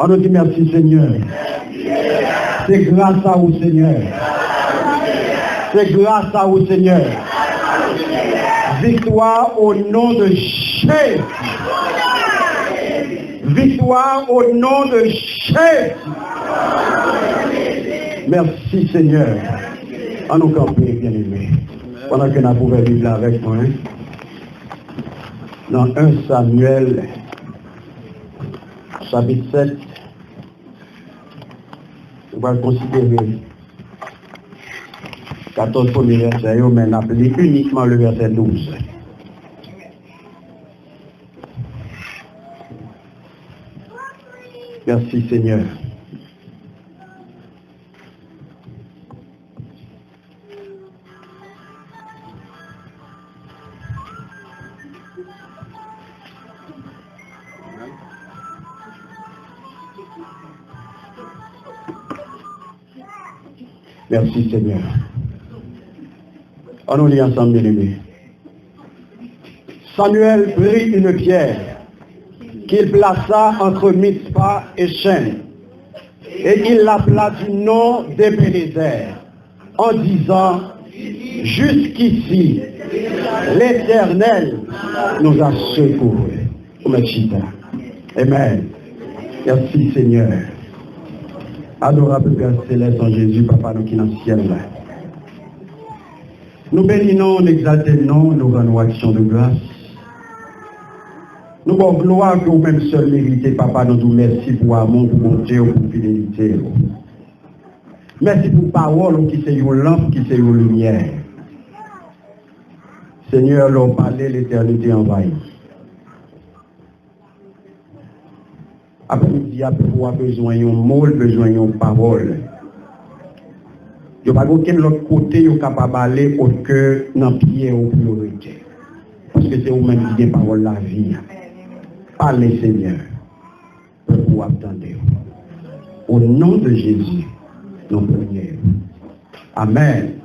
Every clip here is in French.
On nous dit merci Seigneur. C'est grâce à vous Seigneur. C'est grâce à vous Seigneur. Victoire au nom de Jésus. Victoire au nom de Jésus. Merci Seigneur. En nous camper, bien-aimés. Pendant que nous pouvons vivre là avec moi. Dans 1 Samuel, chapitre 7, on va considérer 14 premiers versets, mais on appelle uniquement le verset 12. Merci Seigneur. Merci Seigneur. On nous lit ensemble, bien-aimés. Samuel prit une pierre qu'il plaça entre Mitzpah et Shen, et il l'appela du nom d'Ebenezer, en disant, jusqu'ici, l'Éternel nous a secourus. Amen. Merci Seigneur. Adorable Père Céleste en Jésus, Papa, nous qui dans le ciel. Nous bénissons, nous exaltons, nous rendons action de grâce. Nous avons gloire que vous-même seul méritez, Papa, nous vous merci pour amour, pour bonté, pour fidélité. Merci pour parole qui c'est une lampe, qui c'est une lumière. Seigneur, l'on parlait, l'éternité envahie. Après-midi, il y a besoin d'un mot, besoin d'une parole. Il n'y a pas aucun autre côté qui est capable d'aller autre que dans le pied ou priorité. Parce que c'est vous-même qui avez parole la vie. Parlez, Seigneur, pour vous attendre. Au nom de Jésus, nous prions. Amen.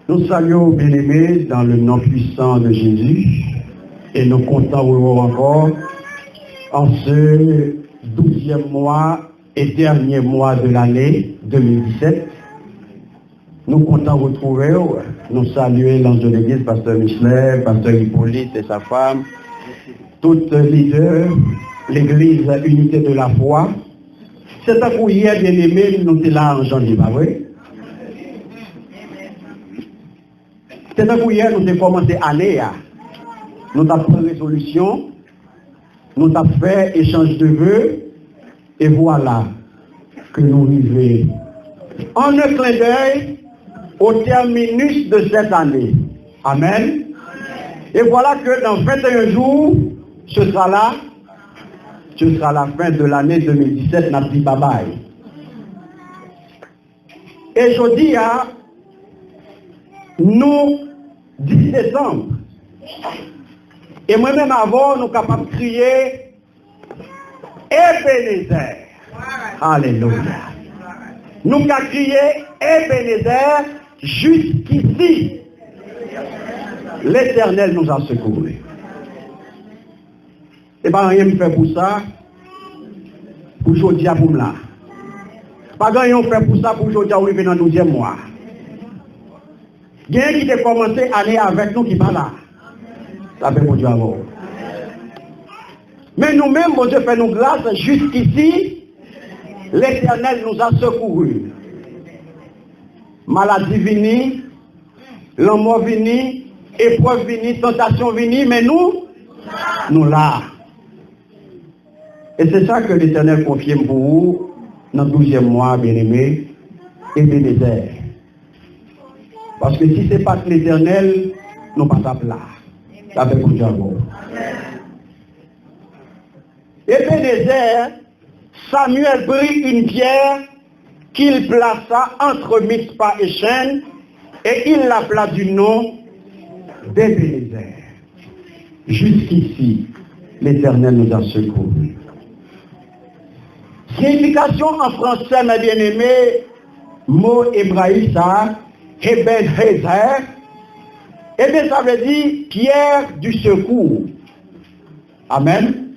Nous saluons, bien-aimés, dans le nom puissant de Jésus, et nous comptons encore en ce 12e mois et dernier mois de l'année 2017. Nous comptons retrouver, nous saluer l'ange de l'église, pasteur Michelet, pasteur Hippolyte et sa femme, toutes leaders, l'église Unité de la foi. C'est un coup hier, bien aimé, nous sommes là en janvier, pas vrai? C'est un coup hier, nous avons commencé l'année. Nous avons pris résolution. Nous avons fait échange de vœux et voilà que nous arrivons en un clin d'œil au terminus de cette année. Amen. Et voilà que dans 21 jours, ce sera la fin de l'année 2017, n'a dit bye bye. Et je dis à nous 10 décembre. Et moi-même avant, nous sommes capables de crier Ebenezer. Alléluia. Nous avons crié Ebenezer jusqu'ici. L'Éternel nous a secourus. Et pas rien fait pour ça, pour aujourd'hui à pour là. Pas rien fait pour ça, pour aujourd'hui à arriver dans le 12e mois. Il y a qui a commencé l'année avec nous qui pas là. Ça fait mon Dieu avant. Mais nous-mêmes, mon Dieu fait nous grâce, jusqu'ici, l'Éternel nous a secourus. Maladie vini, la mort vini, épreuve vini, tentation vini, mais nous là. Et c'est ça que l'Éternel confie pour vous dans le 12e mois, bien-aimé, et Ebenezer. Parce que si ce n'est pas l'Éternel, nous ne sommes pas là. Ça fait pour Dieu avant. Ebenezer, Samuel prit une pierre qu'il plaça entre Mitzpah et Shen, et il l'appela du nom d'Ebenezer. Jusqu'ici, l'Éternel nous a secourus. Signification en français, mes bien-aimés, mot hébraïque, ça, Ebenezer, eh bien ça veut dire pierre du secours. Amen.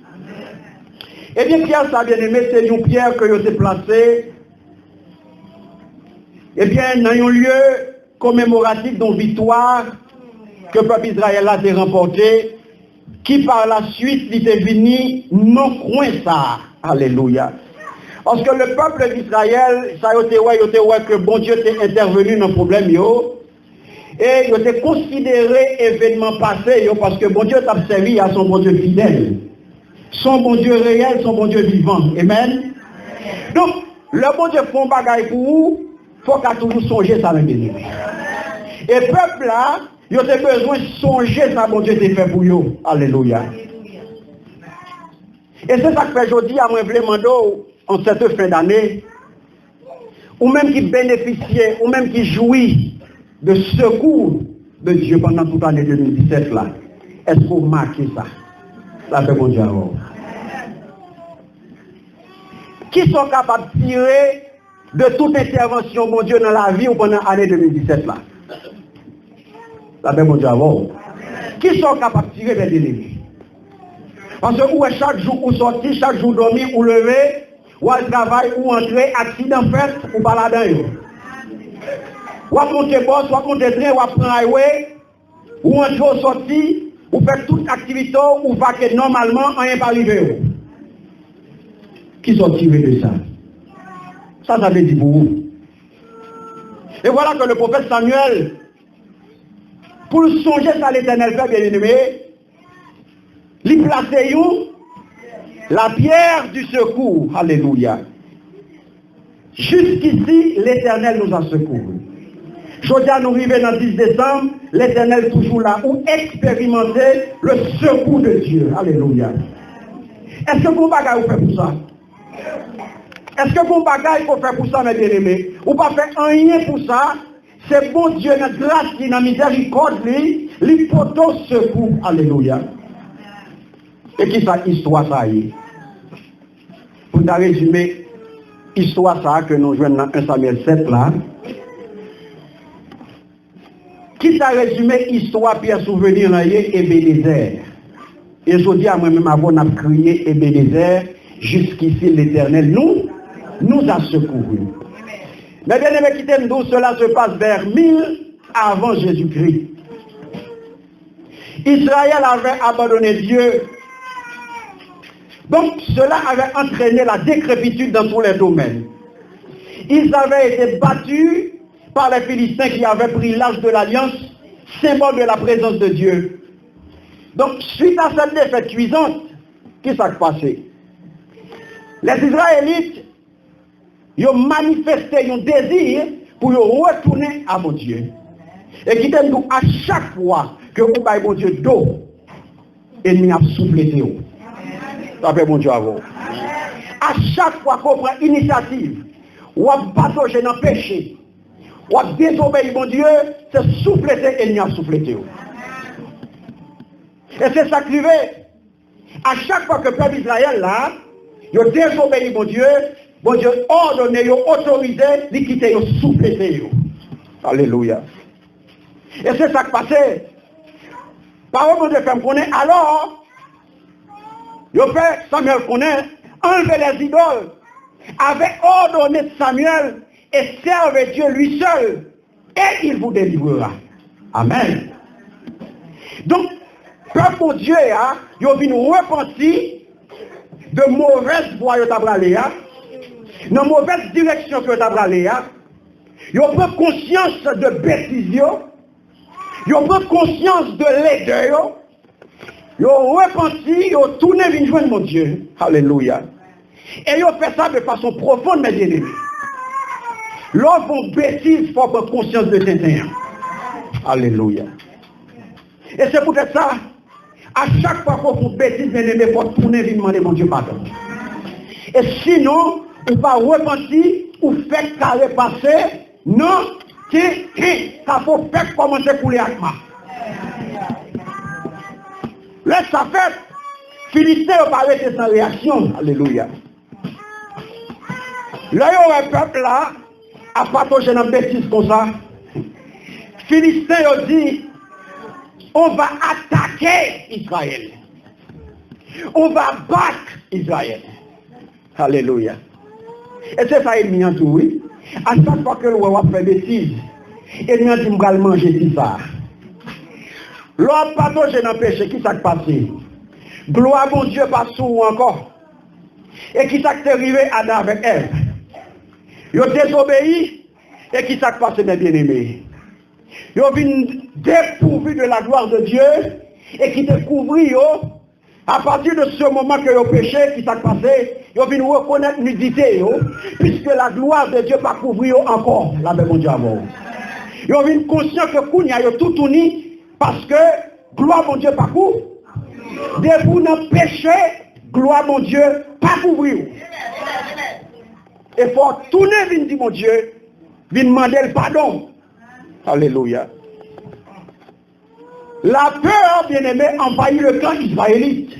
Eh bien, Pierre, ça bien aimé, c'est une pierre que vous avez placée. Eh bien, dans un lieu commémoratif d'une victoire que le peuple Israël a remporté, qui par la suite il est venu non coin ça. Alléluia. Parce que le peuple d'Israël, ça a été que bon Dieu était intervenu dans le problème, et il était considéré événement passé, parce que bon Dieu t'a servi à son bon Dieu fidèle. Son bon Dieu réel, son bon Dieu vivant. Amen. Donc, le bon Dieu fait un bagage pour vous, il faut qu'à toujours songer ça, même bien. Et le peuple là, il a besoin de songer ça, bon Dieu t'a fait pour vous. Alléluia. Et c'est ça que fait aujourd'hui à moi vraiment en cette fin d'année, ou même qui bénéficiait, ou même qui jouit de secours de Dieu pendant toute l'année 2017 là. Est-ce que vous marquez ça? Ça fait bon Dieu alors. Qui sont capables de tirer de toute intervention, mon Dieu, dans la vie ou pendant l'année 2017 là? Ça fait bon Dieu alors. Qui sont capables de tirer des ennemis? Parce que où est chaque jour ou sortir, chaque jour dormir ou lever, ou à travail, ou entrer, accident fait, ou pas là-dedans. Ou à monter boss, ou à monter train, ou à prendre highway, ou entrer ou sortir, ou faire toute activité, ou vaquer normalement, rien pas arrivé. Qui sont tirés de ça? Ça veut dire pour vous. Et voilà que le prophète Samuel, pour songer ça l'Éternel fait, bien aimé, il place la pierre du secours. Alléluia. Jusqu'ici, l'Éternel nous a secourus. Aujourd'hui, nous arrivons dans le 10 décembre, l'Éternel toujours là, où expérimenter le secours de Dieu. Alléluia. Est-ce que vous bagage vous faites pour ça? Est-ce que vous bagage vous faites pour ça, mes bien-aimés? Ou pas faire rien pour ça? C'est bon Dieu, notre grâce, notre miséricorde, lui porte secours. Alléluia. Et qui ça, histoire ça y est? Pour te résumer, histoire ça que nous jouons dans 1 Samuel 7 là. Qui t'a résumé histoire puis a souvenir là Ebenezer. Et je dis à moi-même avant de crier Ebenezer, jusqu'ici l'Éternel nous a secourus. Mais bien aimé, quittez-nous, cela se passe vers 1000 avant Jésus-Christ. Israël avait abandonné Dieu. Donc cela avait entraîné la décrépitude dans tous les domaines. Ils avaient été battus par les Philistins qui avaient pris l'âge de l'alliance, symbole de la présence de Dieu. Donc suite à cette défaite cuisante, qu'est-ce qui s'est passé? Les Israélites ils ont manifesté un désir pour retourner à mon Dieu. Et qui t'aime à chaque fois que vous baillez mon Dieu d'eau, l'ennemi a soufflé de vous. Ça fait mon Dieu à vous. À chaque fois qu'on prend initiative, ou à patauger dans le péché, ou à désobéir mon Dieu, c'est souffler de l'ennemi a soufflé de vous. Et c'est ça qui arrive. À chaque fois que le peuple d'Israël là, il a désobéi mon Dieu ordonné, il a autorisé, il quitter, il a soufflé de vous. Alléluia. Et c'est ça qui passait. Par contre, je fais me connaître. Alors, je fais Samuel connaître, enlever les idoles, avait ordonné Samuel et servez Dieu lui seul, et il vous délivrera. Amen. Donc, peuple Dieu, il a venu repentir de mauvaises voies que tu as bralé, de mauvaise direction que tu as bralé. Il a pris conscience de bêtises. Ils ont pris conscience de laideur. Ils ont repenti, ils ont tourné vers joindre mon Dieu. Alléluia. Et ils ont fait ça de façon profonde, mes bien-aimés. Lorsqu'on font bêtise, il faut prendre conscience de Saint-Seigneur. Alléluia. Et c'est peut-être ça. À chaque fois qu'on fait bêtise, mes bien-aimés, il faut tourner vers demander mon Dieu pardon. Et sinon, on va repentir ou faire carré passer. Non, ça faut faire commencer à couler avec moi. Laisse ça fait. Philistins ont parlé de sa réaction. Alléluia. Là, il y a un peuple là, à partager une bêtise comme ça. Philistins ont dit, on va attaquer Israël. On va battre Israël. Alléluia. Et c'est ça, il tout, oui. À chaque fois que le roi fait bêtise, il m'a dit, je vais manger tout ça. L'homme pas touché dans le péché, qui s'est passé? Gloire à mon Dieu, pas sous encore. Et qui s'est arrivé Adam avec Ève? Ils ont désobéi. Et qui s'est passé, mes bien-aimés? Ils ont vu dépourvu de la gloire de Dieu et qui découvrirent, à partir de ce moment que ils ont péché, qui s'est passé, ils ont vu reconnaître nudité, puisque la gloire de Dieu va couvrir encore la même mon Dieu avant. Ils ont vu conscient que Kounia, ils ont tout uni parce que gloire mon Dieu pas couvre. Dès vous n'en péché, gloire mon Dieu pas couvrir. Et faut tourner, vient dire mon Dieu, vient demander le pardon. Alléluia. La peur, bien-aimé, envahit le camp israélite.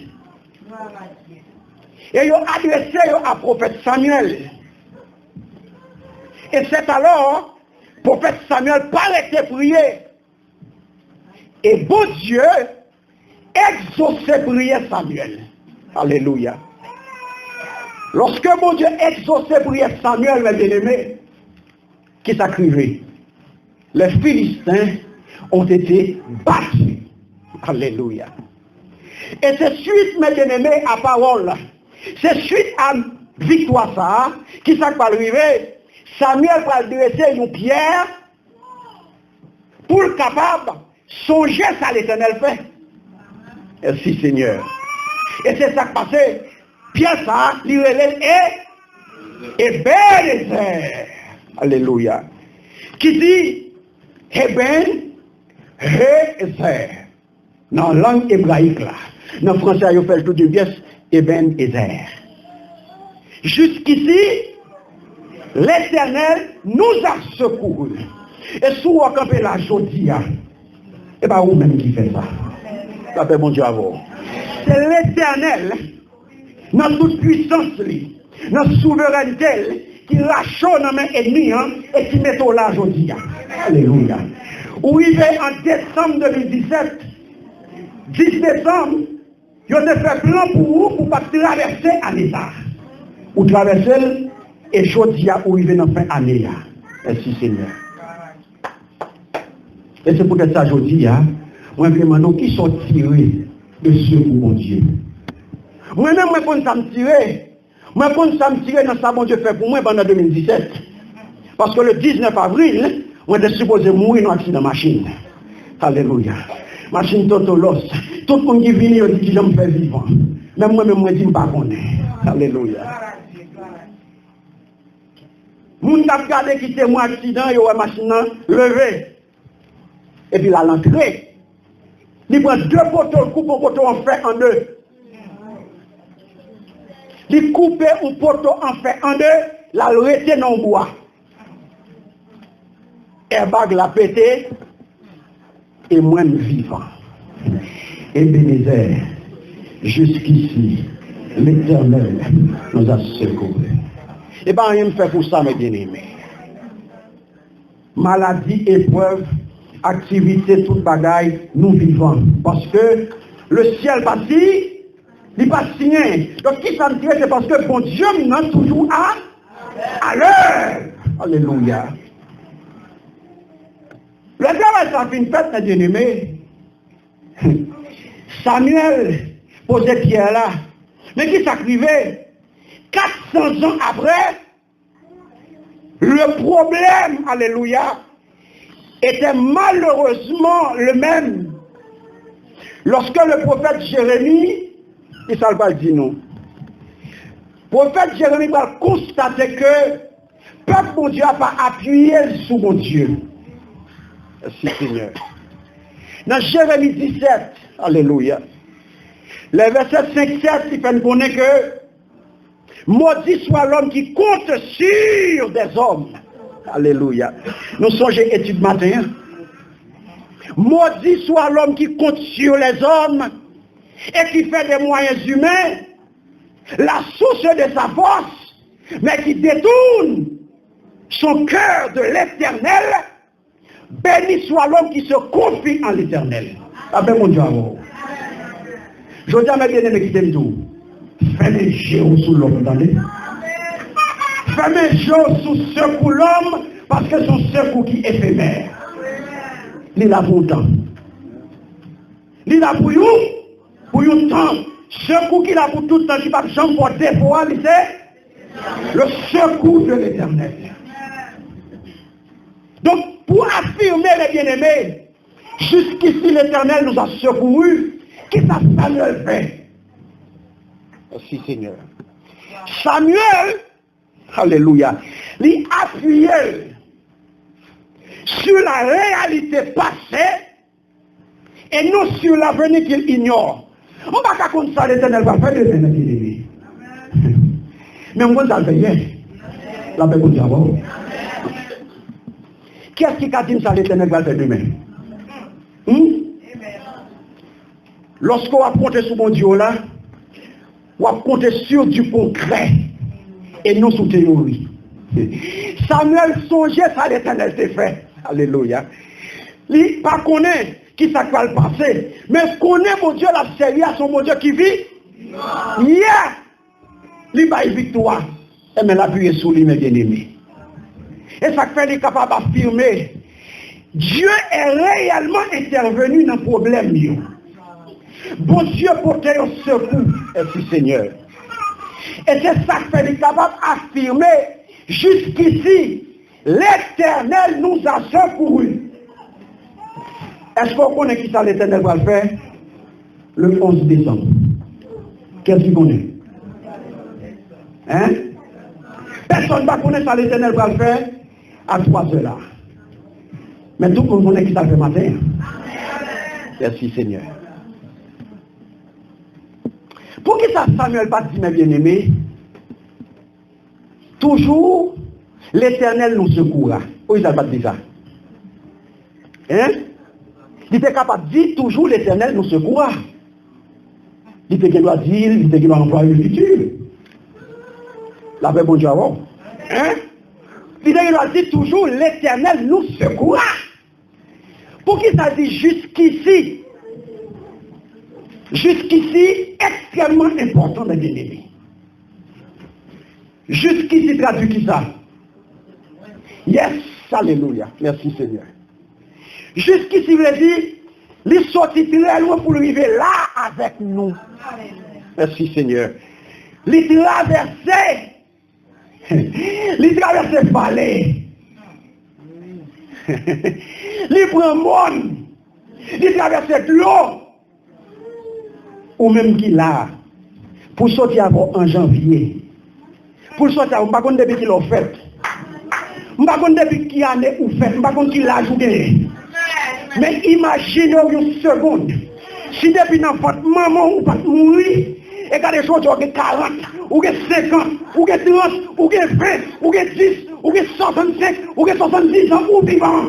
Et ils ont adressé à prophète Samuel. Et c'est alors, prophète Samuel paraissait prier. Et bon Dieu exauçait prier Samuel. Alléluia. Lorsque mon Dieu exauçait prier Samuel, mes bien-aimés, qui s'acrivait, les Philistins ont été battus. Alléluia. Et c'est suite, mes bien-aimés, à parole, c'est suite à victoire ça, qui s'est arrivé, Samuel va dresser une pierre pour le capable songer ça l'Éternel fait. Merci Seigneur. Et c'est ça qui passé. Pierre ça, l'Irélène et Bénézer. Alléluia. Qui dit Ebenezer. Dans la langue hébraïque là. Dans le français, il fait tout de pièce Ebenezer. Jusqu'ici, l'Éternel nous a secourus. Et si on campe la jodia, et bien vous-même qui fait ça. Ça fait mon Dieu à vous. C'est l'Éternel, dans toute puissance, dans souveraineté, qui lâche dans main ennemie et qui met au la jodia. Alléluia. Où il est en décembre 2017, 10 décembre, il a fait plan pour vous pour pas traverser à l'État. Ou traverser et jodia où il est dans fin année. Merci Seigneur. Et c'est peut-être ça aujourd'hui, moi je me demande qui sont tirés de ce pour mon Dieu. Moi-même, je pense à me tirer. Moi, je pense à me tirer dans ça, mon Dieu fait pour moi pendant 2017. Parce que le 19 avril, moi, je suis supposé mourir dans un accident de machine. Alléluia. Machine totolos. Tout le monde qui vient, il dit que je me fais vivant. Même moi-même, je dis que je ne pas connaître. Alléluia. Moun t'a regardé qui c'est moi accident, il y a une machine levée. Et puis la l'entrée. Il prend deux poteaux, coupe un poteau en fait en deux. Il coupe un poteau en fait en deux, la retient dans le bois. Airbag l'a pété, et moi vivant. Ebenezer, jusqu'ici, l'Éternel nous a secourus. Et bien, rien ne fait pour ça, mes bien-aimés. Maladie, épreuve, activité, toute bagaille, nous vivons. Parce que le ciel bâti, il pas signé. Donc, qui s'en tire, c'est parce que bon Dieu nous toujours à l'heure. Alléluia. Le travail, ça fait une fête, mes bien-aimés. Samuel posait Pierre là. Mais qui s'acrivait 400 ans après, le problème, alléluia, était malheureusement le même. Lorsque le prophète Jérémie, il ne va pas dire non. Le prophète Jérémie va constater que le peuple mon Dieu n'a pas appuyé sur mon Dieu. Merci Seigneur. Dans Jérémie 17, alléluia, le verset 5-7, il fait connaître que maudit soit l'homme qui compte sur des hommes. Alléluia. Nous songeons étude matin. Maudit soit l'homme qui compte sur les hommes et qui fait des moyens humains la source de sa force, mais qui détourne son cœur de l'Éternel. Béni soit l'homme qui se confie en l'Éternel. Avec mon Dieu. Je dis à mes bien-aimés qui t'aiment tout. Fais les géos sous l'homme, attendez. Fermez choses sous secours l'homme parce que son secours qui est éphémère. Il a pour temps. Il a pour vous, pour un temps. Secours qu'il a pour tout le temps, qui va jamais porter pour lui, c'est le secours de l'Éternel. Donc, pour affirmer les bien-aimés, jusqu'ici l'Éternel nous a secourus. Qu'est-ce que Samuel fait? Merci Seigneur. Samuel, alléluia, il appuyait sur la réalité passée et non sur l'avenir qu'il ignore. On ne va pas comme ça, l'Éternel va faire l'Éternel qui est. Mais on va le faire. La paix pour Dieu. Qu'est-ce qui a dit ça, l'Éternel va le faire demain? Lorsqu'on va compter sur mon Dieu là, on va compter sur du concret et non sur théorie. Samuel songeait ça, l'Éternel s'est fait. Alléluia. Il ne pas connaît qui ça va le passer, mais connaît mon Dieu la série à son mon Dieu qui vit. Yeah. Il va y victoire. Et mais l'appuyer sur lui, mes bien-aimés. Et ça fait qu'il est capable d'affirmer Dieu est réellement intervenu dans le problème. Bon Dieu portait au secours. Merci Seigneur. Et c'est ça que fait qu'il est capable d'affirmer jusqu'ici, l'Éternel nous a secourus. Est-ce qu'on connaît qui ça l'Éternel va le faire? Le 11 décembre. Qu'est-ce qu'on connaît? Hein? Personne ne va connaître ça l'Éternel va le faire à 3 heures là. Mais tout le monde connaît qui ça le matin. Merci Seigneur. Pour qui ça Samuel pas dit mes bien-aimés? Toujours l'Éternel nous secourra. Où il a pas dit ça? Hein? Il était capable de dire toujours l'Éternel nous secourra. Il était doit dire, il était doit employer le futur. La paix bon Dieu avant. Hein? Il doit dire toujours l'Éternel nous secourra. Pour qui ça dit jusqu'ici? Jusqu'ici, extrêmement important de bien-aimé. Jusqu'ici traduit qui ça? Yes, alléluia. Merci Seigneur. Jusqu'ici, vous dit, il sortit très loin pour arriver là avec nous. Merci Seigneur. Il traversait. Il traversait vallée. Il prend monde. Il traversait l'eau. Ou même qu'il a. Pour sortir en janvier. Pour sortir, je ne sais pas depuis qu'il l'a fait. Je ne sais pas depuis qu'il a fait. Je ne sais pas qui l'a joué. Mais imaginez une seconde. Si depuis notre maman ou pas mourir, et quand les choses ont 40, ou 50, ou 30, ou 20, ou 10, ou 65, ou 70 ans, ou vivant.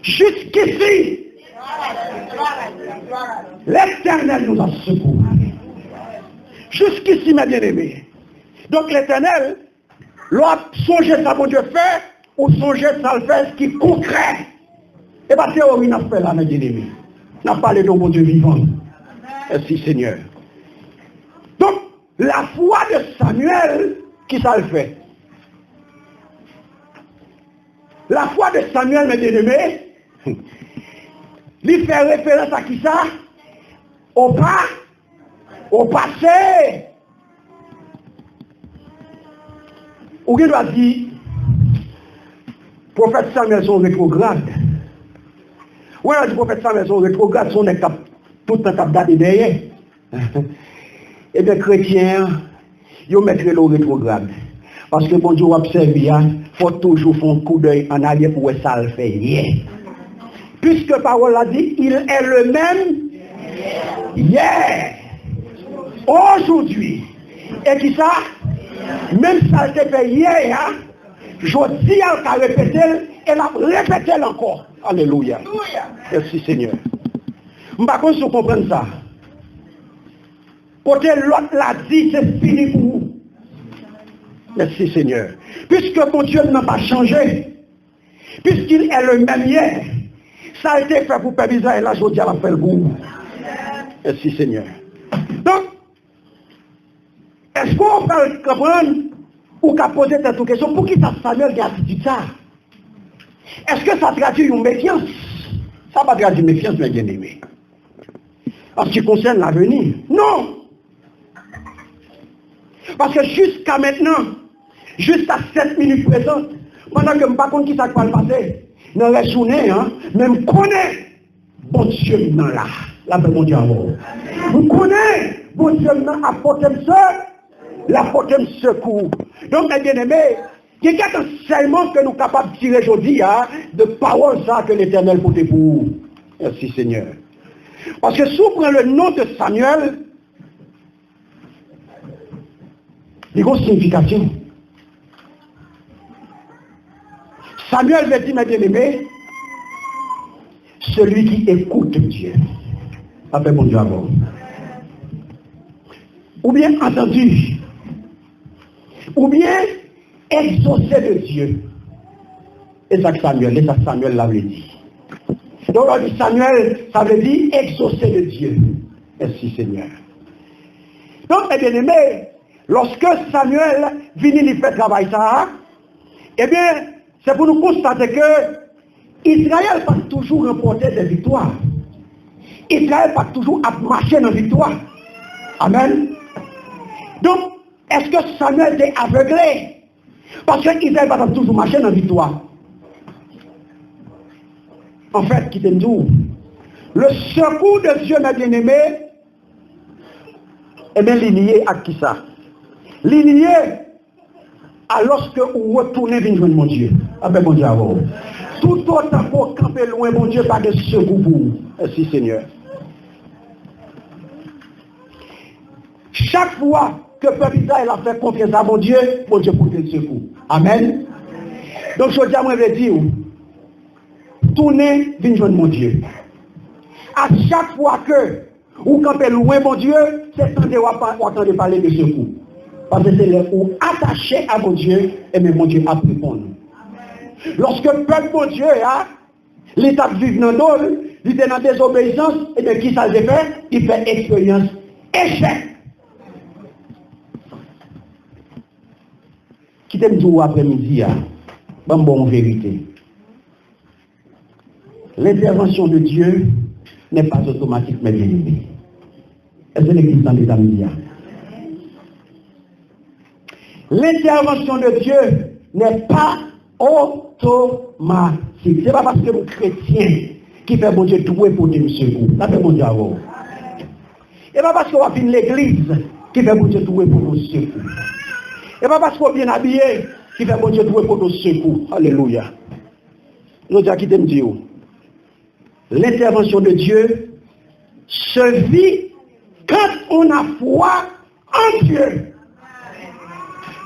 Jusqu'ici, l'Éternel nous a secourus. Jusqu'ici, mes bien-aimés. Donc l'Éternel, l'autre songe ça, mon Dieu fait, ou songe ça le fait, ce qui est concret. Et pas théorie n'a fait là, mes bien-aimés. N'a parlé de mon Dieu vivant. Merci Seigneur. Donc, la foi de Samuel, qui ça le fait? La foi de Samuel, mes bien-aimés, il fait référence à qui ça? Au passé. Ou qui doit dire, prophète Samuel son rétrograde. Ou alors le prophète Samuel son rétrograde, son étape, tout le temps daté derrière. Eh bien, chrétiens, ils mettent le rétrograde. Parce que bon Dieu observe, il faut toujours faire un coup d'œil en arrière pour que ça le fait rien. Puisque la parole a dit, il est le même hier, aujourd'hui. Et qui ça? Même ça a été fait hier, je dis à la répéter, et la répéter encore. Alléluia. Merci Seigneur. Je ne sais pas si vous comprenez ça. Côté l'autre l'a dit, c'est fini pour vous. Merci Seigneur. Puisque mon Dieu n'a pas changé, puisqu'il est le même hier, ça a été fait pour Père Bizarre et là je dis à la paix pour vous. Merci Seigneur. Donc, est-ce qu'on peut comprendre ou qu'à poser cette question, pour qui ça Samuel qui a dit ça? Est-ce que ça traduit une méfiance? Ça va traduire une méfiance, mes bien-aimés. En ce qui concerne l'avenir. Non! Parce que jusqu'à maintenant, jusqu'à 7 minutes présentes, pendant que je ne sais pas qui ça va passer, dans la journée, même connaît, bon Dieu maintenant là, la paix mon Dieu avant. Vous connaissez, bon Dieu maintenant apporter secours. Donc, mes bien-aimés, il y a un enseignement que nous sommes capables de tirer aujourd'hui, de paroles ça que l'Éternel porte pour vous. Merci Seigneur. Parce que si vous prenez le nom de Samuel, il y a une signification. Samuel veut dire, mes bien-aimés, celui qui écoute Dieu. Après mon Dieu avant. Ou bien entendu. Ou bien exaucé de Dieu. Et ça Samuel l'avait dit. Donc on dit Samuel, ça veut dire exaucé de Dieu. Merci Seigneur. Donc mes bien-aimés, lorsque Samuel vient y faire travail ça, eh bien, c'est pour nous constater que Israël n'a pas toujours remporté des victoires. Israël n'a pas toujours marché dans la victoire. Amen. Donc, est-ce que Samuel était aveuglé? Parce que Israël n'a pas toujours marché dans la victoire. En fait, qui t'aime tout, le secours de Dieu, mes bien-aimés, est bien lié à qui ça? Lié à lorsque vous retournez vers mon Dieu. Avec mon Dieu avant. Tout autant pour camper loin, mon Dieu, pas de secours pour vous. Merci Seigneur. Chaque fois que le peuple Israël a fait confiance à mon Dieu porte le secours. Amen. Donc je dis à moi, je dire, tournez vers mon Dieu. À chaque fois que vous campez loin, mon Dieu, c'est temps de parler de secours. Parce que c'est là où attaché à mon Dieu, et bien mon Dieu a répondu. Lorsque le peuple, mon Dieu, l'état vivre dans l'eau, il est dans la désobéissance, et bien qui ça le fait? Il fait expérience échec. Qui t'aime tout après-midi, bon vérité. L'intervention de Dieu n'est pas automatique, mais bien aimé. Est-ce que l'église dans les amis? L'intervention de Dieu n'est pas automatique. Ce n'est pas parce que vous chrétien qui fait mon Dieu doué pour te secours. Ça fait mon Dieu avant. Ce n'est pas parce que vous avez l'église qui fait mon Dieu doué pour nos secours. Ce n'est pas parce que vous bien habillé qui fait mon Dieu doué pour nos secours. Alléluia. Nous disons qui t'aime Dieu. L'intervention de Dieu se vit quand on a foi en Dieu.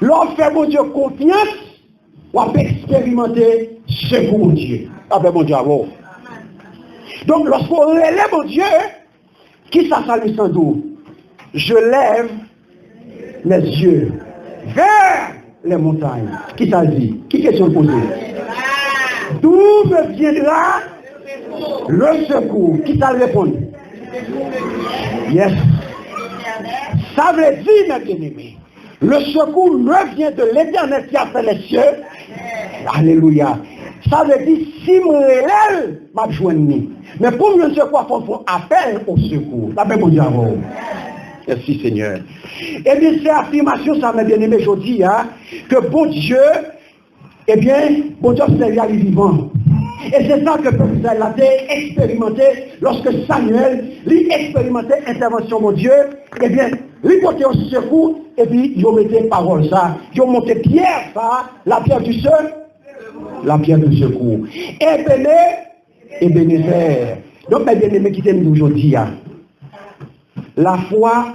Lorsqu'on fait mon Dieu confiance, on peut expérimenter ce pour mon Dieu. Après mon Dieu avant. Donc lorsqu'on relève mon Dieu, qui ça salue sans doute? Je lève les yeux vers les montagnes. Qui ça dit? Qui question posée? D'où me viendra le secours? Qui ça répond? Yes. Ça veut dire, mes bien-aimés, le secours me vient de l'Éternel qui a fait les cieux. Alléluia. Ça veut dire, si mon relève, m'a joigné. Mais pour me secours, il faut appel au secours. La paix, mon Dieu. Merci Seigneur. Et bien, c'est affirmation, ça m'a bien aimé aujourd'hui, que bon Dieu, eh bien, bon Dieu c'est les vivants. Et c'est ça que le peuple Israël a expérimenté lorsque Samuel lui expérimentait l'intervention de Dieu. Eh bien, lui portait au secours, et puis ils ont mis parole ça. Ils ont monté pierre, ça, la pierre du seul, la pierre du secours. Et Bénézer. Donc, mes bien-aimés qui t'aiment aujourd'hui, la foi,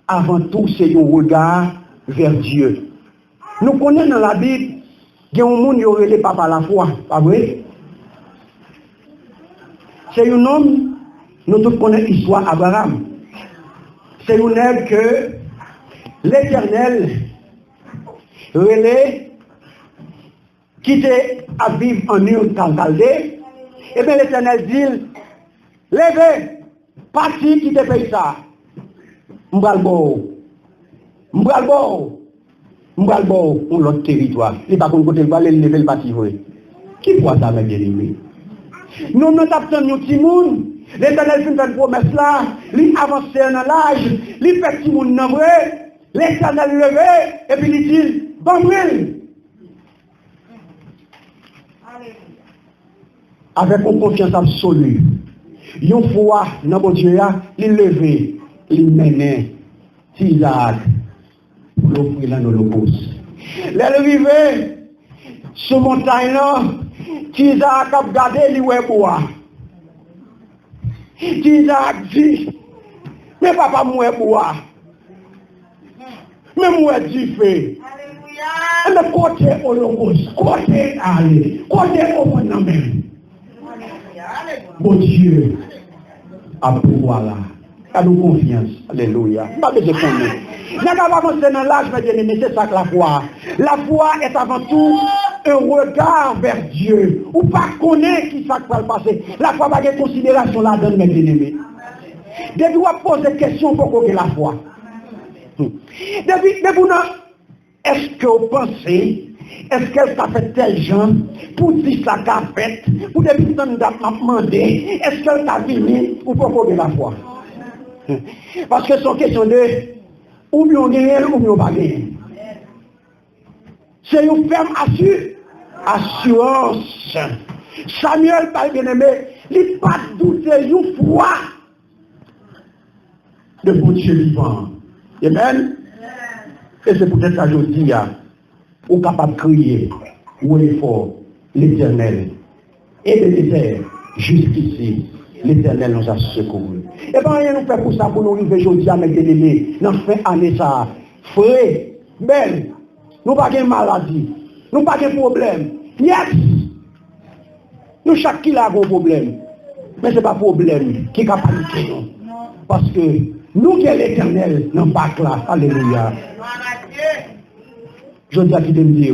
avant tout, c'est un regard vers Dieu. Nous connaissons dans la Bible, il y a un monde qui aurait pas par la foi, pas vrai? C'est un homme, nous tous connaissons l'histoire d'Abraham. C'est un homme que l'Éternel relais, qui était à vivre en Ur Chaldée, et bien l'Éternel dit, levez, parti qui te paye ça. M'balbo. M'bral bon on l'autre territoire. Il pas qu'on côté le aller lever le bâti vrai. Qui voit ça mes bien-aimés? Nous nous t'attendons un petit monde. L'Éternel fait une promesse là, il avance dans l'âge, il fait petit monde dans vrai, l'Éternel levé, et puis il dit, bon bril. Avec une confiance absolue, une fois dans mon Dieu, il levé, il menait Isaac pour l'offrir dans l'holocauste. L'arrivée sur montagne là, Isaac a gardé les bois. Isaac dit, mais papa moué bois. Mais moué dit fait. Et le côté holocauste, côté aller, côté au même. Bon Dieu, à pouvoir là. À nous confiance. Alléluia. Pas besoin de connaître. N'a pas avancé dans l'âge, mais bien-aimé, c'est ça que la foi. La foi est avant tout un regard vers Dieu. Ou pas connaître qui ça va passer. La foi va avoir considération là-dedans, mes bien-aimés. Depuis on pose des questions pour qu'on ait la foi. Depuis est-ce que vous pensez, est-ce qu'elle t'a fait tel genre pour dire ça qu'a fait, pour depuis temps m'a demandé, est-ce qu'elle t'a fini ou pour qu'on ait la foi? Parce que c'est une question de ou bien on gagne ou bien on va gagner. C'est une ferme assurance. Samuel, par bien-aimé, il n'a pas douté une foi de bon Dieu vivant. Amen. Et c'est peut-être ça que je dis, ou capable de crier, ou effort, l'Éternel. Et le désert, jusqu'ici, l'Éternel nous a secourus. Et bien, rien nous fait pour ça, pour nous arriver aujourd'hui à mes bien-aimés, dans fin année ça, frais, belle, nous pas de maladie, nous pas de problème. Yes! Nous chaque qui a un problème. Mais ce n'est pas un problème qui est capable de nous. Parce que nous qui sommes l'Éternel, nous pas là. Alléluia. Je dis à qui te me dit,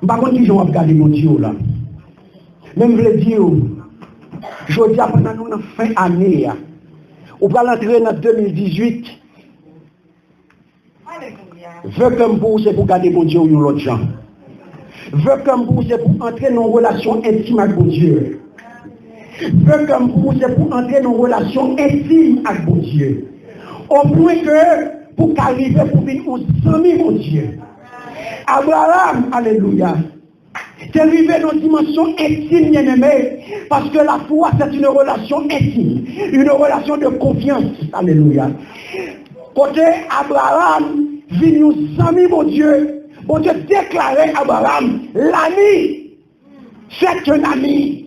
par contre, qui j'en regarder mon Dieu là. Même je le dis, je dis à pendant nous fin année, on va l'entrer dans 2018. Veux comme vous, c'est pour garder mon Dieu ou l'autre gens. Veux comme vous, c'est pour entrer dans une relation intime avec mon Dieu. Veux comme vous, c'est pour entrer dans une relation intime avec mon Dieu. Au point que, pour qu'arriver pour venir aux amis, mon Dieu. Abraham, alléluia. C'est arrivé dans une dimension intime, bien-aimé, parce que la foi, c'est une relation intime, une relation de confiance, alléluia. Côté Abraham, vit nous amis, mon Dieu, bon Dieu déclarait Abraham, l'ami, c'est un ami.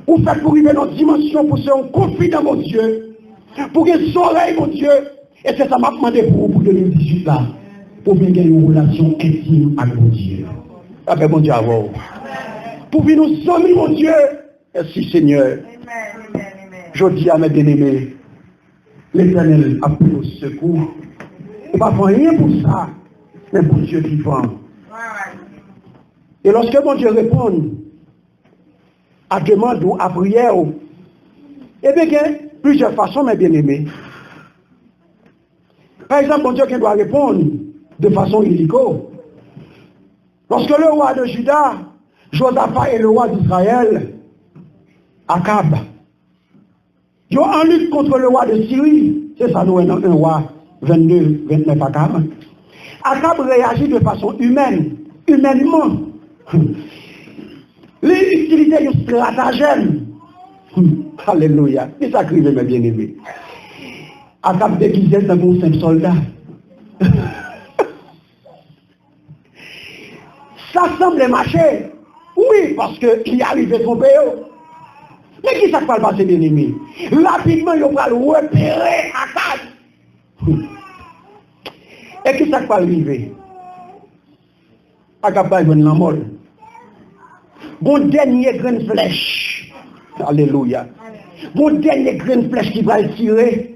Vous faites pour arriver dans une dimension, pour se confier dans mon Dieu, pour qu'il s'oreille, mon Dieu, et c'est ça m'a demandé pour 2018 là, pour bien gagner une relation intime avec mon Dieu. Avec mon Dieu avant. Pour venir nous amis, mon Dieu. Merci Seigneur. Je dis à mes bien-aimés, l'Éternel a pris au secours. On ne va faire rien pour ça, mais pour Dieu vivant. Et lorsque mon Dieu répond à demande ou à prière, eh bien, il y a plusieurs façons, mes bien-aimés. Par exemple, mon Dieu qui doit répondre de façon illico. Lorsque le roi de Juda, Josaphat et le roi d'Israël, Akab, ils ont en lutte contre le roi de Syrie, c'est ça nous, un roi 22, 29 Akab. Akab réagit de façon humainement. Il utilisait un stratagème. Alléluia. C'est ça que mes bien-aimés. Akab déguisé dans un simple soldat. Ça semble marcher. Oui, parce qu'il est arrivé son pays. Mais qui ça va passer, bien aimé? Rapidement, il va le repérer à Akab. Et qui ça va arriver? Akab va venir la mort. Bon dernier grain de flèche. Alléluia. Bon dernier grain de flèche qui va le tirer.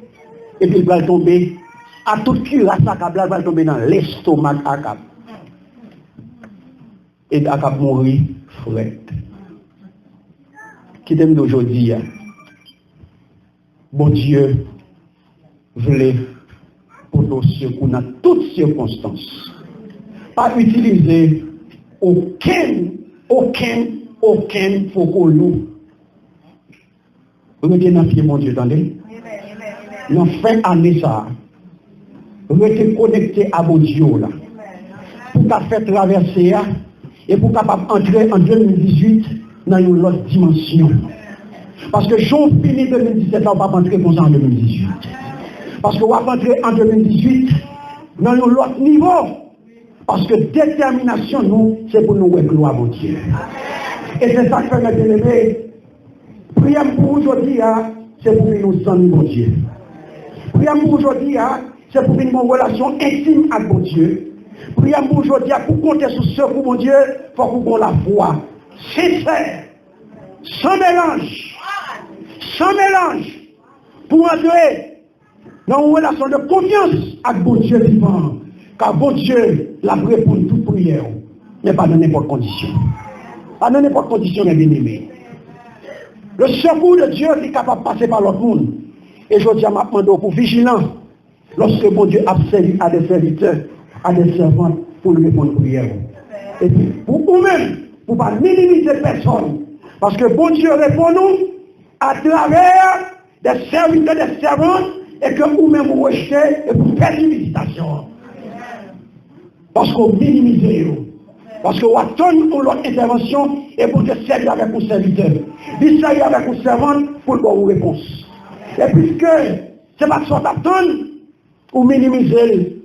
Et puis il va tomber. À toute cuirasse, Akab va tomber dans l'estomac Akab. Et Akab mourir fret. Qui t'aime d'aujourd'hui, bon Dieu voulait pour nos secours dans toutes circonstances. Pas utiliser aucun faux loup. Regardez dans pied, mon Dieu, attendez. Dans fin année, ça. Restez connecté à mon Dieu, là. Pour qu'à faire traverser, et pour capable entrer en 2018 dans une autre dimension. Parce que j'en finis 2017, on ne va pas entrer comme ça en 2018. Parce qu'on va entrer en 2018 dans un autre niveau. Parce que détermination, nous, c'est pour nous gloire, mon Dieu. Et c'est ça que fait mes bien-aimés. Prière pour aujourd'hui, c'est pour nous sentir, mon Dieu. Prière pour aujourd'hui, c'est pour une relation intime avec mon Dieu. Prière pour aujourd'hui, pour compter sur ce pour mon Dieu, il faut qu'on ait la foi sincère, sans mélange, pour entrer dans une relation de confiance avec mon Dieu vivant. Car mon Dieu l'a répond toute prière, mais pas dans n'importe condition. Pas dans n'importe condition, mes bien-aimés. Le secours de Dieu est capable de passer par l'autre monde. Et je dis à ma demande pour vigilant, lorsque mon Dieu a servi à des serviteurs, à des servantes, pour lui répondre prière. Et puis, pour vous-même, pour ne pas minimiser personne. Parce que bon Dieu répond nous à travers des serviteurs, des servantes, et que vous-même vous rejetez et vous faites une méditation. Parce qu'on minimise. Parce qu'on attend pour leur intervention et pour te servir avec vos serviteurs. Ils servir avec vos servantes pour avoir une réponse. Et puisque c'est pas ça d'attendre, ou minimiser,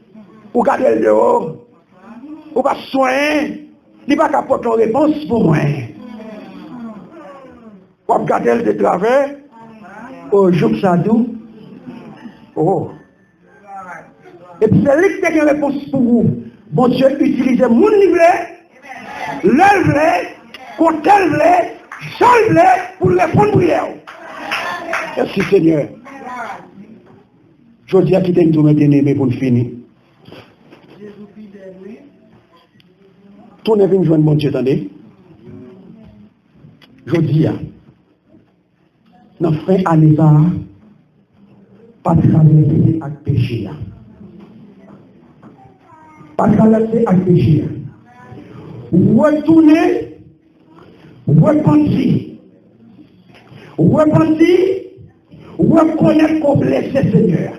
ou garder le dehors, ou pas soigner, il n'y a pas qu'à apporter une réponse pour moi. Ou garder le de travers, au jour que ça doux. Oh. Et puis c'est lui qui a une réponse pour vous. Bon Dieu, utilisez mon livret, l'œuvre, côté le, seul pour répondre à prière. Merci Seigneur. Je dis à qui t'aime tout mes bien-aimés pour le finir. Tournez venu joindre mon Dieu, attendez. Je dis à dans fin année, pas traverser avec péché. Pas traverser avec péché. Retourner, repentir, reconnaître qu'on blessé Seigneur.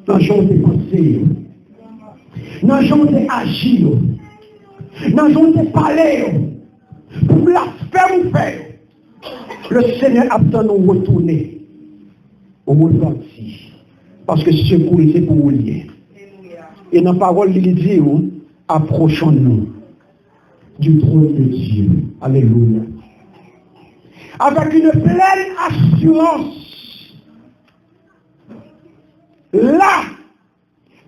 Dans le jour de penser, dans le jour d'agir, dans le jour de parler, pour la faire ou faire. Le Seigneur attend nous retourner au monde entier. Parce que ce coup c'est pour vous lier. Et dans la parole, il dit, approchons-nous du trône de Dieu. Alléluia. Avec une pleine assurance. Là,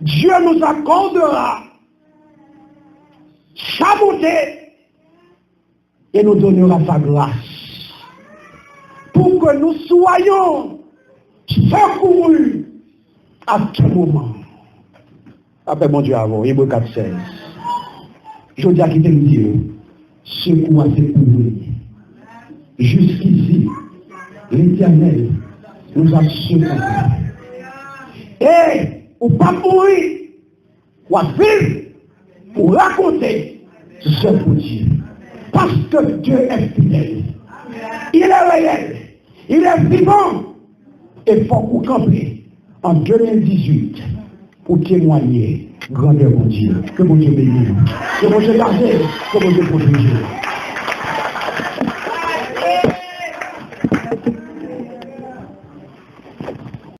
Dieu nous accordera sa bonté et nous donnera sa grâce. Pour que nous soyons secourus à tout moment. Après mon Dieu avant, Hébreux 4:16. Je dis à qui t'aime Dieu, secours à secourir. Jusqu'ici, l'Éternel nous a secourus. Et, ou pas mourir, ou à vivre, pour raconter ce pour Dieu. Parce que Dieu est fidèle. Il est réel. Il est vivant. Et faut vous camper en 2018 pour témoigner grandeur mon Dieu. Que mon Dieu bénisse. Que mon Dieu garde. Que mon Dieu protège.